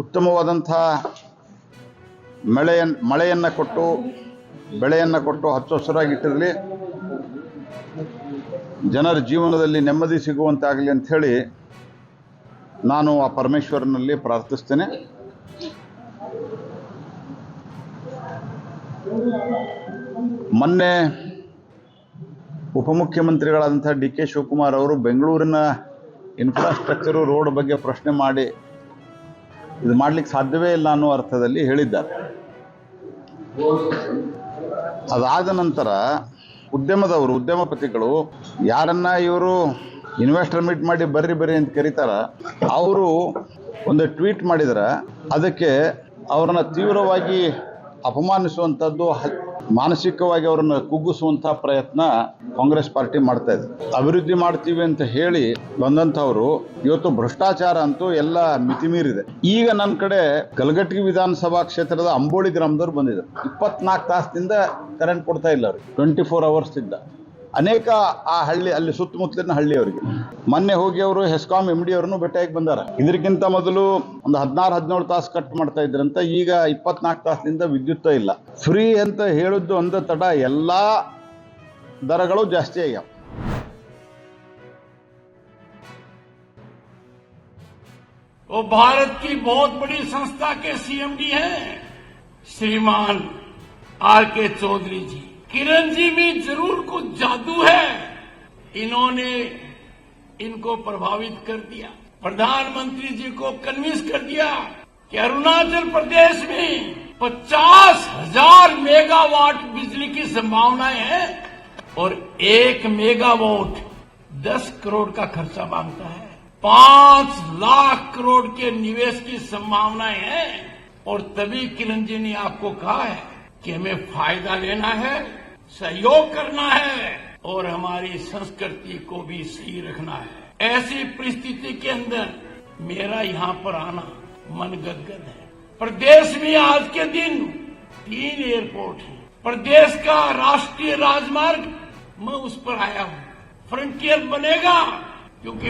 ಉತ್ತಮವಾದಂಥ ಮಳೆಯನ್ನು ಕೊಟ್ಟು ಬೆಳೆಯನ್ನು ಕೊಟ್ಟು ಹಚ್ಚ ಹಸಿರಾಗಿಟ್ಟಿರಲಿ, ಜನರ ಜೀವನದಲ್ಲಿ ನೆಮ್ಮದಿ ಸಿಗುವಂತಾಗಲಿ ಅಂಥೇಳಿ ನಾನು ಆ ಪರಮೇಶ್ವರನಲ್ಲಿ ಪ್ರಾರ್ಥಿಸ್ತೇನೆ. ಮೊನ್ನೆ ಉಪಮುಖ್ಯಮಂತ್ರಿಗಳಾದಂಥ ಡಿ.ಕೆ. ಶಿವಕುಮಾರ್ ಅವರು ಬೆಂಗಳೂರಿನ ಇನ್ಫ್ರಾಸ್ಟ್ರಕ್ಚರು ರೋಡ್ ಬಗ್ಗೆ ಪ್ರಶ್ನೆ ಮಾಡಿ ಇದು ಮಾಡಲಿಕ್ಕೆ ಸಾಧ್ಯವೇ ಇಲ್ಲ ಅನ್ನೋ ಅರ್ಥದಲ್ಲಿ ಹೇಳಿದ್ದಾರೆ. ಅದಾದ ನಂತರ ಉದ್ಯಮಪತಿಗಳು ಯಾರನ್ನ ಇವರು ಇನ್ವೆಸ್ಟರ್ ಮೀಟ್ ಮಾಡಿ ಬರ್ರಿ ಅಂತ ಕರೀತಾರ, ಅವರು ಒಂದು ಟ್ವೀಟ್ ಮಾಡಿದ್ರೆ ಅದಕ್ಕೆ ಅವರನ್ನು ತೀವ್ರವಾಗಿ ಅಪಮಾನಿಸುವಂಥದ್ದು, ಮಾನಸಿಕವಾಗಿ ಅವರನ್ನು ಕುಗ್ಗಿಸುವಂಥ ಪ್ರಯತ್ನ ಕಾಂಗ್ರೆಸ್ ಪಾರ್ಟಿ ಮಾಡ್ತಾ ಇದೆ. ಅಭಿವೃದ್ಧಿ ಮಾಡ್ತೀವಿ ಅಂತ ಹೇಳಿ ಬಂದಂಥವ್ರು ಇವತ್ತು ಭ್ರಷ್ಟಾಚಾರ ಅಂತೂ ಎಲ್ಲ ಮಿತಿಮೀರಿದೆ. ಈಗ ನನ್ನ ಕಡೆ ಕಲಘಟಗಿ ವಿಧಾನಸಭಾ ಕ್ಷೇತ್ರದ ಅಂಬೋಳಿ ಗ್ರಾಮದವ್ರು ಬಂದಿದ್ದಾರೆ. 24 ತಾಸದಿಂದ ಕರೆಂಟ್ ಕೊಡ್ತಾ ಇಲ್ಲ ಅವ್ರಿಗೆ, 24 hours ಇದ್ದ ಅನೇಕ ಆ ಹಳ್ಳಿ ಅಲ್ಲಿ ಸುತ್ತಮುತ್ತಲಿನ ಹಳ್ಳಿಯವರಿಗೆ ಮೊನ್ನೆ ಹೋಗಿ ಅವರು ಹೆಸ್ಕಾಂ MD ಅವ್ರನ್ನು ಭೇಟಿಯಾಗಿ ಬಂದಾರ. ಇದಕ್ಕಿಂತ ಮೊದಲು ಒಂದು 16-17 ತಾಸು ಕಟ್ ಮಾಡ್ತಾ ಇದ್ರಂತ, ಈಗ 24 ತಾಸಿನಿಂದ ವಿದ್ಯುತ್ ಇಲ್ಲ. ಫ್ರೀ ಅಂತ ಹೇಳಿದ್ದು ಅಂದ ತಡ ಎಲ್ಲ ದರಗಳು ಜಾಸ್ತಿ ಆಗ್ಯಾವ. वो भारत की बहुत बड़ी संस्था के CMD हैं श्रीमान R.K. चौधरी जी। किरण जी में जरूर कुछ जादू है, इन्होंने इनको प्रभावित कर दिया, प्रधानमंत्री जी को कन्विंस कर दिया कि अरुणाचल प्रदेश में 50,000 मेगावाट बिजली की संभावनाएं हैं और 1 मेगावाट 10 करोड़ का खर्चा मांगता है। 5 लाख करोड़ के निवेश की संभावनाएं हैं और तभी किरण जी ने आपको कहा है कि हमें फायदा लेना है, सहयोग करना है और हमारी संस्कृति को भी सही रखना है। ऐसी परिस्थिति के अंदर मेरा यहाँ पर आना मन गदगद है। प्रदेश में आज के दिन 3 एयरपोर्ट हैं। प्रदेश का राष्ट्रीय राजमार्ग मैं उस पर आया हूँ। फ्रंटियर बनेगा क्योंकि